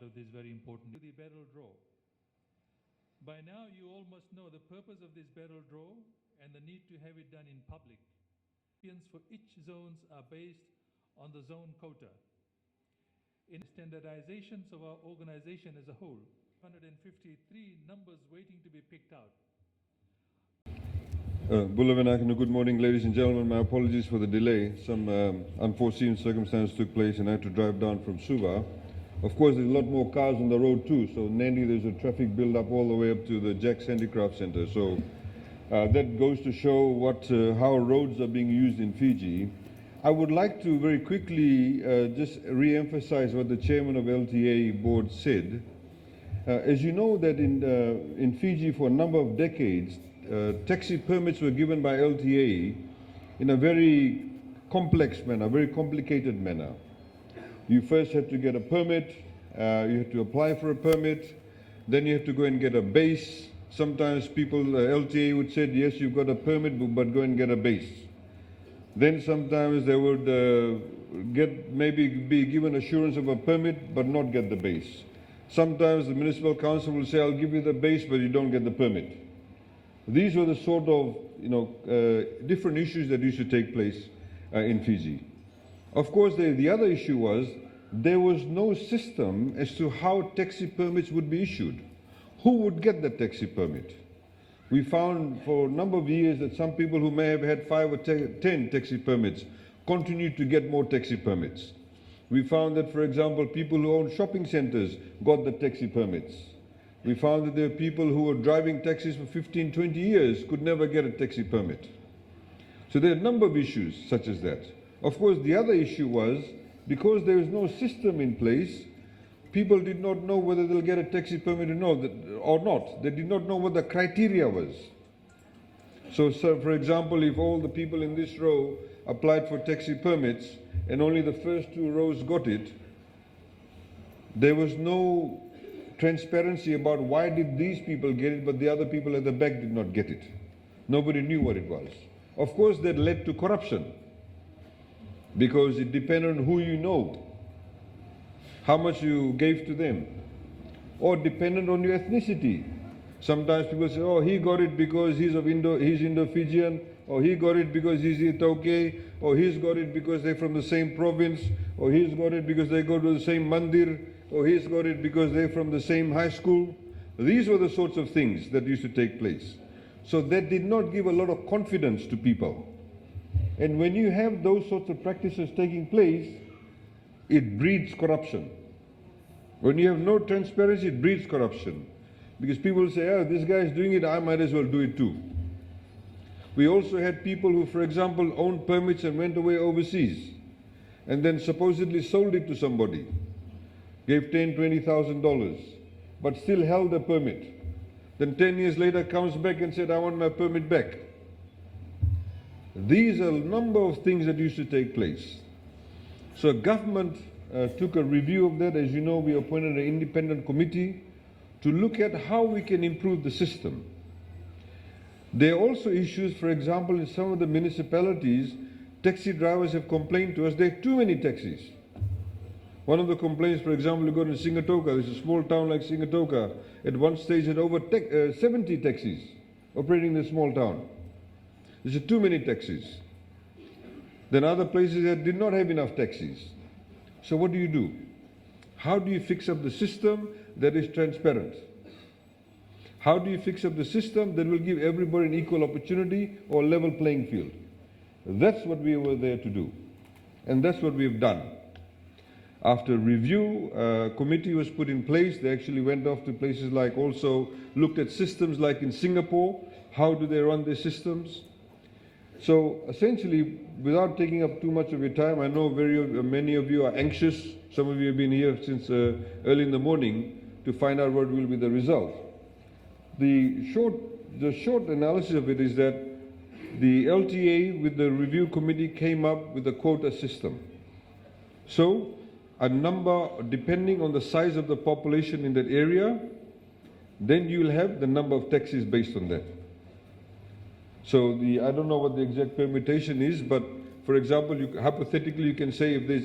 of this very important, the barrel draw. By now, you all must know the purpose of this barrel draw and the need to have it done in public. For each zones are based on the zone quota. In standardizations of our organization as a whole, 153 numbers waiting to be picked out. Good morning, ladies and gentlemen. My apologies for the delay. Some unforeseen circumstances took place and I had to drive down from Suva. Of course, there's a lot more cars on the road too. So Nadi, there's a traffic build-up all the way up to the Jack's Handicraft Centre. So that goes to show how roads are being used in Fiji. I would like to very quickly just re-emphasize what the chairman of LTA board said. As you know that in Fiji for a number of decades, taxi permits were given by LTA in a very complex manner, very complicated manner. You first had to get a permit, you had to apply for a permit, then you had to go and get a base. Sometimes people, LTA would say, yes, you've got a permit, but go and get a base. Then sometimes they would maybe be given assurance of a permit, but not get the base. Sometimes the municipal council will say, I'll give you the base, but you don't get the permit. These were the sort of different issues that used to take place in Fiji. Of course, the other issue was there was no system as to how taxi permits would be issued. Who would get the taxi permit? We found for a number of years that some people who may have had 5 or 10 taxi permits continued to get more taxi permits. We found that, for example, people who own shopping centers got the taxi permits. We found that there were people who were driving taxis for 15, 20 years could never get a taxi permit. So there are a number of issues such as that. Of course, the other issue was, because there is no system in place, people did not know whether they'll get a taxi permit or not. They did not know what the criteria was. So, for example, if all the people in this row applied for taxi permits and only the first 2 rows got it, there was no transparency about why did these people get it, but the other people at the back did not get it. Nobody knew what it was. Of course, that led to corruption, because it depended on who you know, how much you gave to them, or dependent on your ethnicity. Sometimes people say, oh, he got it because he's Indo-Fijian, or he got it because he's Itoke, or he's got it because they're from the same province, or he's got it because they go to the same mandir, or he's got it because they're from the same high school. These were the sorts of things that used to take place. So that did not give a lot of confidence to people. And when you have those sorts of practices taking place, it breeds corruption. When you have no transparency, it breeds corruption. Because people say, oh, this guy is doing it, I might as well do it too. We also had people who, for example, owned permits and went away overseas and then supposedly sold it to somebody, gave $10,000, $20,000, but still held a permit. Then 10 years later comes back and said, I want my permit back. These are a number of things that used to take place. So government took a review of that. As you know, we appointed an independent committee to look at how we can improve the system. There are also issues, for example, in some of the municipalities, taxi drivers have complained to us there are too many taxis. One of the complaints, for example, you go to Singatoka, there's a small town like Singatoka, at one stage had over 70 taxis operating in a small town. There's too many taxis. Then other places that did not have enough taxis. So what do? How do you fix up the system that is transparent? How do you fix up the system that will give everybody an equal opportunity or level playing field? That's what we were there to do. And that's what we have done. After review, a committee was put in place. They actually went off to places like, also looked at systems like in Singapore. How do they run their systems? So essentially, without taking up too much of your time, I know many of you are anxious. Some of you have been here since early in the morning to find out what will be the result. The short analysis of it is that the LTA with the review committee came up with a quota system. So a number, depending on the size of the population in that area, then you will have the number of taxis based on that. So I don't know what the exact permutation is, but for example, hypothetically you can say if there's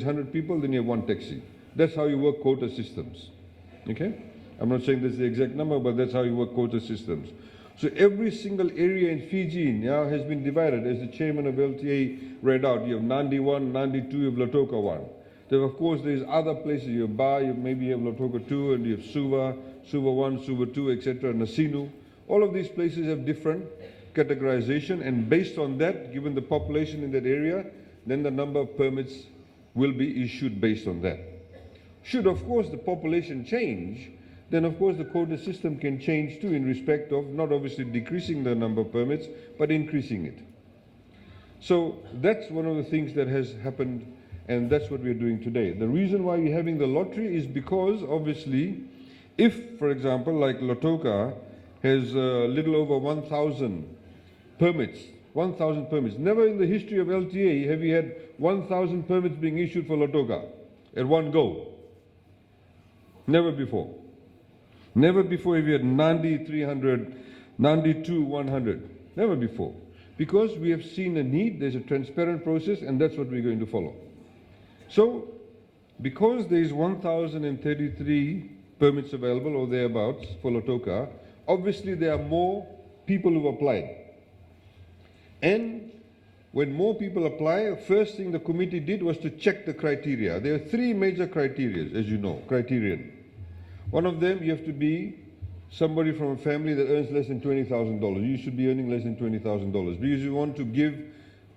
100 people, then you have 1 taxi. That's how you work quota systems. Okay? I'm not saying that's the exact number, but that's how you work quota systems. So every single area in Fiji now has been divided, as the chairman of LTA read out. You have Nadi 1, Nadi 2, you have Lautoka 1. Then of course there's other places, you have Ba, maybe you have Lautoka 2, and you have Suva, Suva 1, Suva 2, etc., Nasinu. All of these places have different categorization, and based on that, given the population in that area, then the number of permits will be issued based on that. Should, of course, the population change, then of course the quota system can change too, in respect of not obviously decreasing the number of permits, but increasing it. So that's one of the things that has happened, and that's what we're doing today. The reason why we're having the lottery is because, obviously, if, for example, like Lautoka has a little over 1,000 permits, 1,000 permits. Never in the history of LTA have you had 1,000 permits being issued for Lautoka at one go. Never before. Never before have you had Nadi 300, Nadi 2 100. Never before. Because we have seen a need, there's a transparent process, and that's what we're going to follow. So, because there is 1,033 permits available or thereabouts for Lautoka, obviously there are more people who've applied. And when more people apply, first thing the committee did was to check the criteria. There are three major criteria, as you know, criterion. One of them, you have to be somebody from a family that earns less than $20,000. You should be earning less than $20,000 because you want to give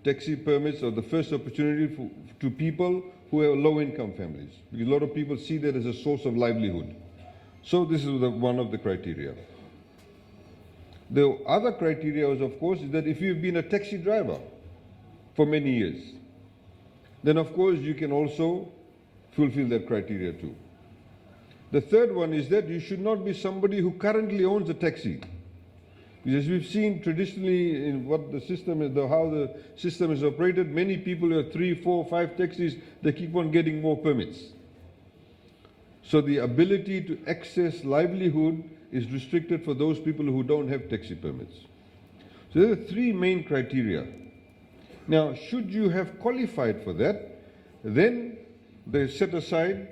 taxi permits or the first opportunity to people who have low-income families. Because a lot of people see that as a source of livelihood. So this is one of the criteria. The other criteria was, of course, is that if you've been a taxi driver for many years, then of course you can also fulfill that criteria too. The third one is that you should not be somebody who currently owns a taxi. Because we've seen traditionally in what the system is, how the system is operated, many people who have 3, 4, 5 taxis, they keep on getting more permits. So the ability to access livelihood is restricted for those people who don't have taxi permits. So there are three main criteria. Now, should you have qualified for that, then they set aside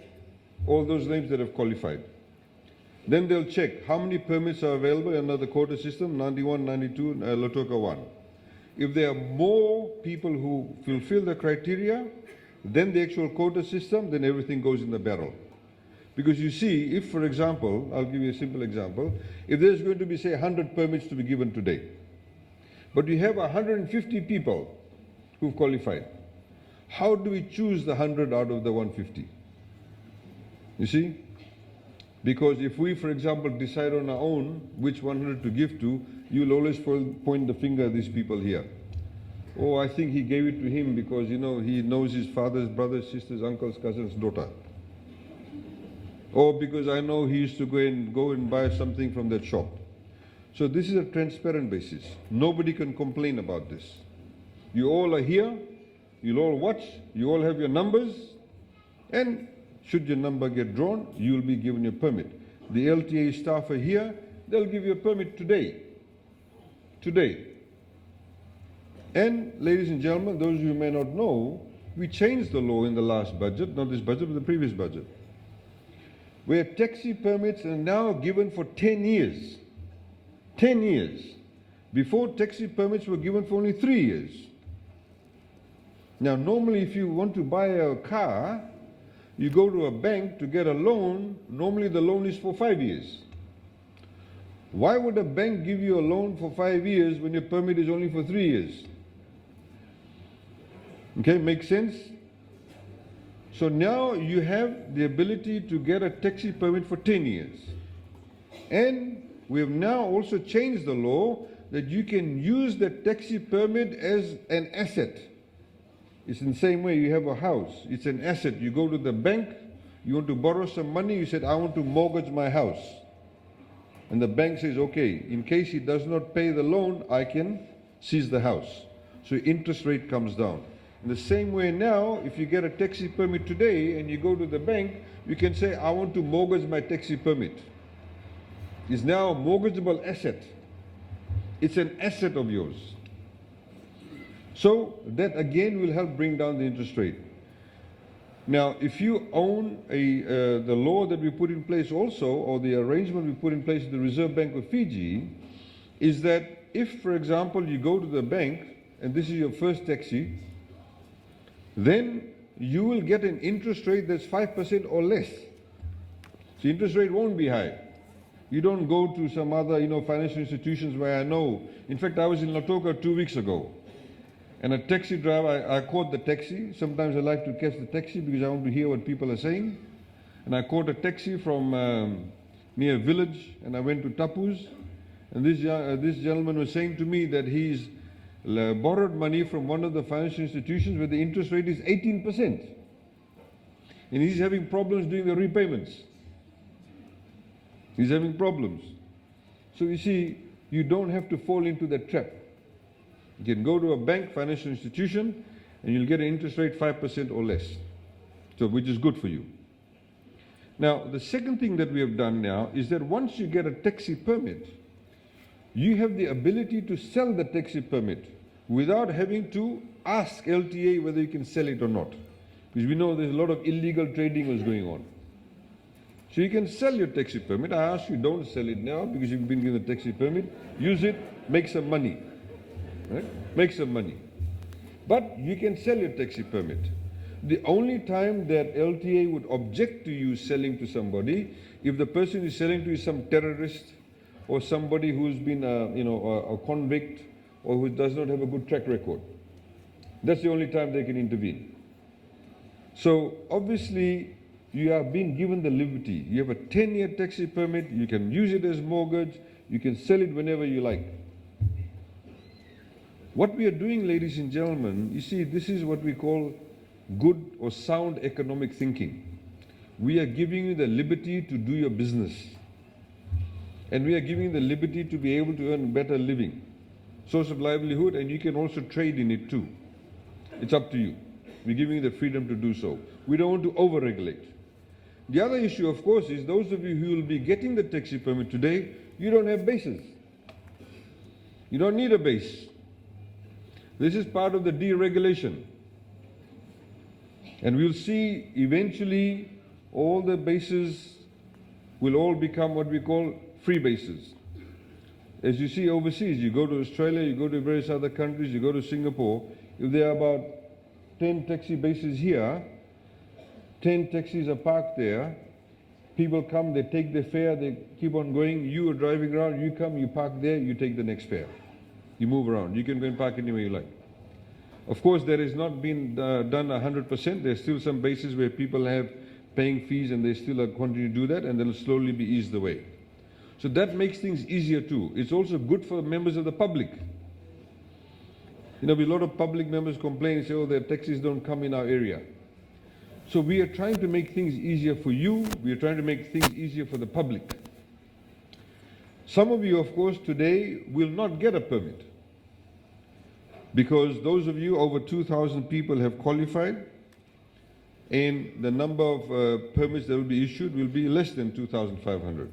all those names that have qualified. Then they'll check how many permits are available under the quota system, 91, 92, Lautoka 1. If there are more people who fulfill the criteria than the actual quota system, then everything goes in the barrel. Because you see, if, for example, I'll give you a simple example, if there's going to be, say, 100 permits to be given today, but you have 150 people who've qualified, how do we choose the 100 out of the 150? You see? Because if we, for example, decide on our own which 100 to give to, you'll always point the finger at these people here. Oh, I think he gave it to him because, you know, he knows his father's brothers, sisters, uncles, cousins, daughter. Or because I know he used to go and buy something from that shop. So this is a transparent basis. Nobody can complain about this. You all are here, you'll all watch, you all have your numbers, and should your number get drawn, you'll be given your permit. The LTA staff are here, they'll give you a permit today. Today. And ladies and gentlemen, those who may not know, we changed the law in the last budget, not this budget, but the previous budget, where taxi permits are now given for 10 years. 10 years. Before, taxi permits were given for only 3 years. Now, normally if you want to buy a car, you go to a bank to get a loan, normally the loan is for 5 years. Why would a bank give you a loan for 5 years when your permit is only for 3 years? Okay, makes sense? So now you have the ability to get a taxi permit for 10 years. And we have now also changed the law that you can use the taxi permit as an asset. It's in the same way you have a house. It's an asset. You go to the bank, you want to borrow some money, you said, I want to mortgage my house. And the bank says, okay, in case he does not pay the loan, I can seize the house. So interest rate comes down. In the same way now, if you get a taxi permit today and you go to the bank, you can say, I want to mortgage my taxi permit. It's now a mortgageable asset. It's an asset of yours. So that again will help bring down the interest rate. Now, if you own the law that we put in place also, or the arrangement we put in place at the Reserve Bank of Fiji, is that if, for example, you go to the bank and this is your first taxi, then you will get an interest rate that's 5% or less. So interest rate won't be high. You don't go to some other, financial institutions where I know. In fact, I was in Lautoka 2 weeks ago, and a taxi driver, I caught the taxi. Sometimes I like to catch the taxi because I want to hear what people are saying. And I caught a taxi from near a village, and I went to Tapuz. And this gentleman was saying to me that he's borrowed money from one of the financial institutions where the interest rate is 18%. And he's having problems doing the repayments. He's having problems. So you see, you don't have to fall into that trap. You can go to a bank, financial institution, and you'll get an interest rate 5% or less, so which is good for you. Now, the second thing that we have done now is that once you get a taxi permit, you have the ability to sell the taxi permit without having to ask LTA whether you can sell it or not. Because we know there's a lot of illegal trading was going on. So you can sell your taxi permit. I ask you, don't sell it now because you've been given a taxi permit. Use it, make some money. Right? Make some money. But you can sell your taxi permit. The only time that LTA would object to you selling to somebody, if the person is selling to you some terrorist or somebody who's been a convict or who does not have a good track record. That's the only time they can intervene. So obviously you are being given the liberty. You have a 10-year taxi permit, you can use it as mortgage, you can sell it whenever you like. What we are doing, ladies and gentlemen, you see, this is what we call good or sound economic thinking. We are giving you the liberty to do your business. And we are giving you the liberty to be able to earn better living, source of livelihood, and you can also trade in it too. It's up to you. We're giving you the freedom to do so. We don't want to over-regulate. The other issue, of course, is those of you who will be getting the taxi permit today, you don't have bases. You don't need a base. This is part of the deregulation. And we'll see eventually all the bases will all become what we call free bases. As you see overseas, you go to Australia, you go to various other countries, you go to Singapore, if there are about 10 taxi bases here, 10 taxis are parked there, people come, they take their fare, they keep on going, you are driving around, you come, you park there, you take the next fare. You move around, you can go and park anywhere you like. Of course, there has not been done 100%, there's still some bases where people have paying fees and they still continue to do that, and they'll slowly be eased away. So that makes things easier too. It's also good for members of the public. A lot of public members complain and say, oh, their taxis don't come in our area. So we are trying to make things easier for you. We are trying to make things easier for the public. Some of you, of course, today will not get a permit because those of you, over 2,000 people have qualified, and the number of permits that will be issued will be less than 2,500.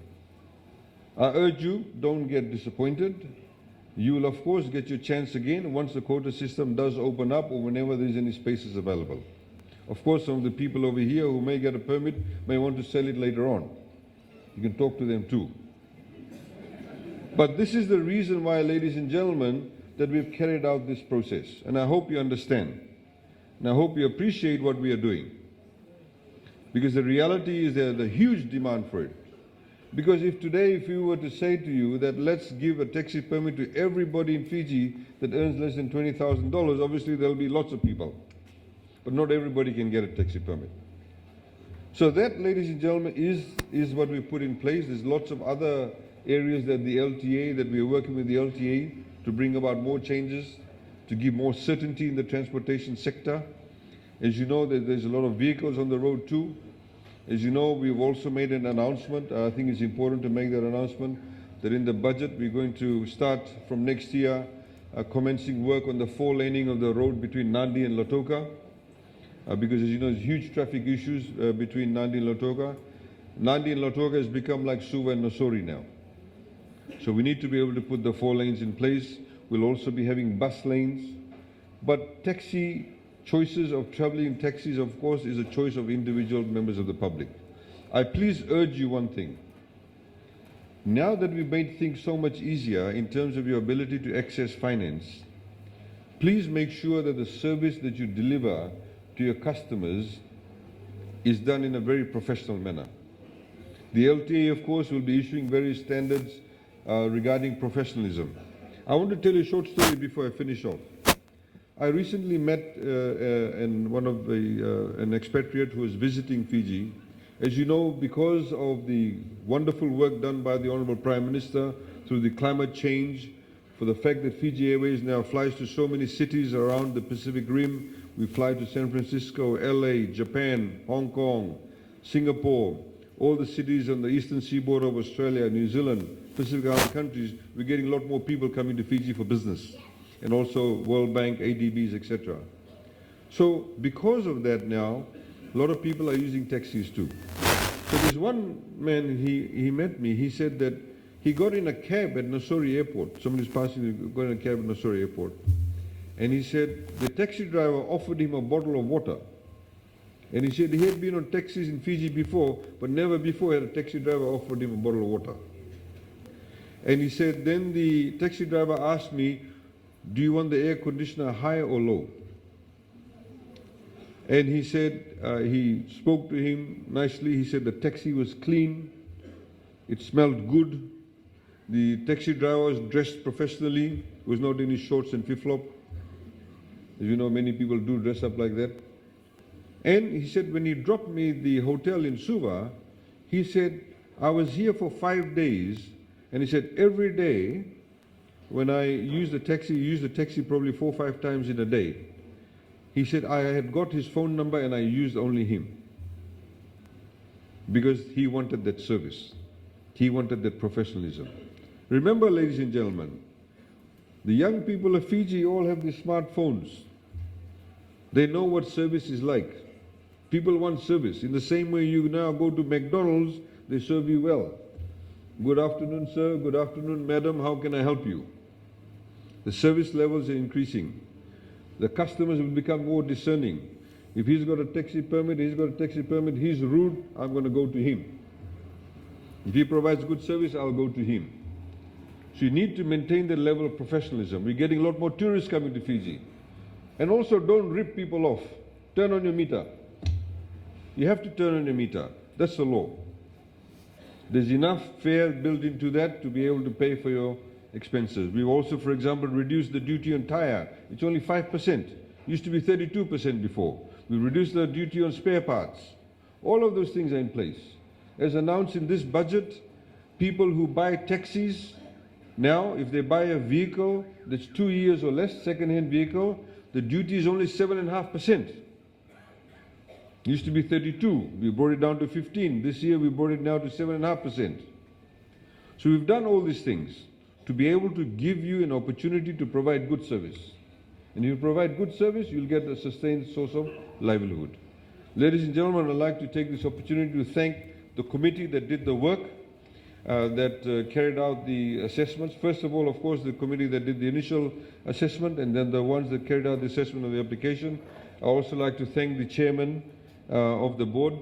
I urge you, don't get disappointed. You will, of course, get your chance again once the quota system does open up or whenever there is any spaces available. Of course, some of the people over here who may get a permit may want to sell it later on. You can talk to them too. But this is the reason why, ladies and gentlemen, that we've carried out this process. And I hope you understand. And I hope you appreciate what we are doing. Because the reality is there's a huge demand for it. Because if we were to say to you that let's give a taxi permit to everybody in Fiji that earns less than $20,000, obviously there'll be lots of people. But not everybody can get a taxi permit. So that, ladies and gentlemen, is what we put in place. There's lots of other areas that the LTA, that we are working with the LTA to bring about more changes, to give more certainty in the transportation sector. As you know, there's a lot of vehicles on the road too. As you know, we've also made an announcement. I think it's important to make that announcement that in the budget we're going to start from next year commencing work on the 4-laning of the road between Nadi and Lautoka. Because as you know, there's huge traffic issues between Nadi and Lautoka. Nadi and Lautoka has become like Suva and Nosori now. So we need to be able to put the 4 lanes in place. We'll also be having bus lanes. But taxi choices of traveling in taxis, of course, is a choice of individual members of the public. I please urge you one thing. Now that we've made things so much easier in terms of your ability to access finance, please make sure that the service that you deliver to your customers is done in a very professional manner. The LTA, of course, will be issuing various standards regarding professionalism. I want to tell you a short story before I finish off. I recently met an expatriate who was visiting Fiji. As you know, because of the wonderful work done by the Honorable Prime Minister through the climate change, for the fact that Fiji Airways now flies to so many cities around the Pacific Rim. We fly to San Francisco, LA, Japan, Hong Kong, Singapore, all the cities on the eastern seaboard of Australia, New Zealand, Pacific Island countries. We're getting a lot more people coming to Fiji for business, and also World Bank, ADBs, etc. So because of that now, a lot of people are using taxis too. So there's one man, he met me, he said that he got in a cab at Nassori Airport. Somebody's passing, got in a cab at Nassori Airport. And he said the taxi driver offered him a bottle of water. And he said he had been on taxis in Fiji before, but never before had a taxi driver offered him a bottle of water. And he said, then the taxi driver asked me, do you want the air conditioner high or low? And he said, he spoke to him nicely. He said the taxi was clean. It smelled good. The taxi driver was dressed professionally. Was not in his shorts and flip-flop. As you know, many people do dress up like that. And he said when he dropped me at the hotel in Suva, he said, I was here for 5 days. And he said, every day when I use the taxi probably 4 or 5 times in a day. He said, I had got his phone number and I used only him. Because he wanted that service. He wanted that professionalism. Remember, ladies and gentlemen, the young people of Fiji all have these smartphones. They know what service is like. People want service. In the same way you now go to McDonald's, they serve you well. Good afternoon, sir. Good afternoon, madam. How can I help you? The service levels are increasing. The customers will become more discerning. If he's got a taxi permit, he's rude, I'm going to go to him. If he provides good service, I'll go to him. So you need to maintain that level of professionalism. We're getting a lot more tourists coming to Fiji. And also don't rip people off. Turn on your meter. You have to turn on your meter. That's the law. There's enough fare built into that to be able to pay for your expenses. We've also, for example, reduced the duty on tyre. It's only 5%. Used to be 32% before. We reduced the duty on spare parts. All of those things are in place. As announced in this budget, people who buy taxis, now if they buy a vehicle that's 2 years or less, second-hand vehicle, the duty is only 7.5%. Used to be 32. We brought it down to 15. This year we brought it now to 7.5%. So we've done all these things to be able to give you an opportunity to provide good service. And if you provide good service, you'll get a sustained source of livelihood. Ladies and gentlemen, I'd like to take this opportunity to thank the committee that did the work, that carried out the assessments. First of all, of course, the committee that did the initial assessment, and then the ones that carried out the assessment of the application. I also like to thank the chairman of the board,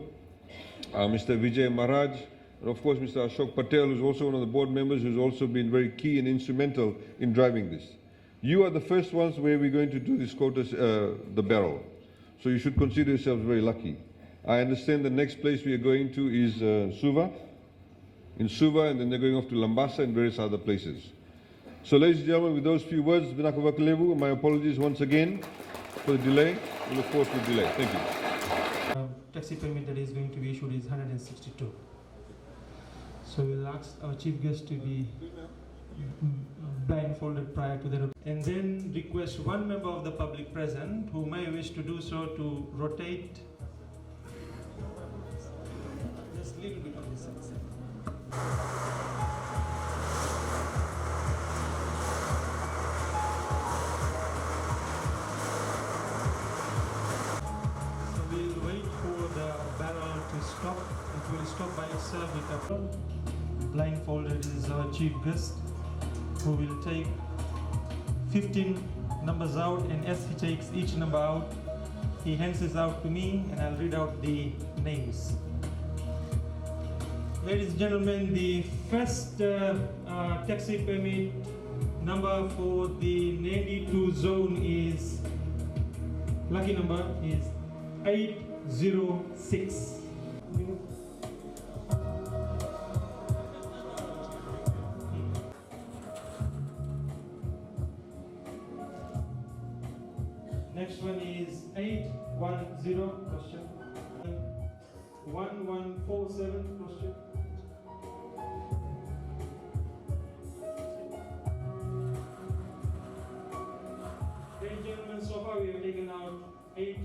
Mr. Vijay Maharaj, and of course Mr. Ashok Patel, who's also one of the board members, who's also been very key and instrumental in driving this. You are the first ones where we're going to do this quotas, the barrel. So you should consider yourselves very lucky. I understand the next place we are going to is Suva, and then they're going off to Lambasa and various other places. So ladies and gentlemen, with those few words, my apologies once again for the delay. We look forward to the delay. Thank you. Taxi permit that is going to be issued is 162. So we'll ask our chief guest to be blindfolded prior to the and then request one member of the public present who may wish to do so to rotate just a little bit on this side. Stop. It will stop by itself with a blindfolded is our chief guest who will take 15 numbers out, and as he takes each number out, He hands this out to me and I'll read out the names. Ladies and gentlemen, the first taxi permit number for the Nadi 2 zone is, lucky number is 806. Next one is 810 question. 1147 question. Ladies and gentlemen, so far we have taken out 8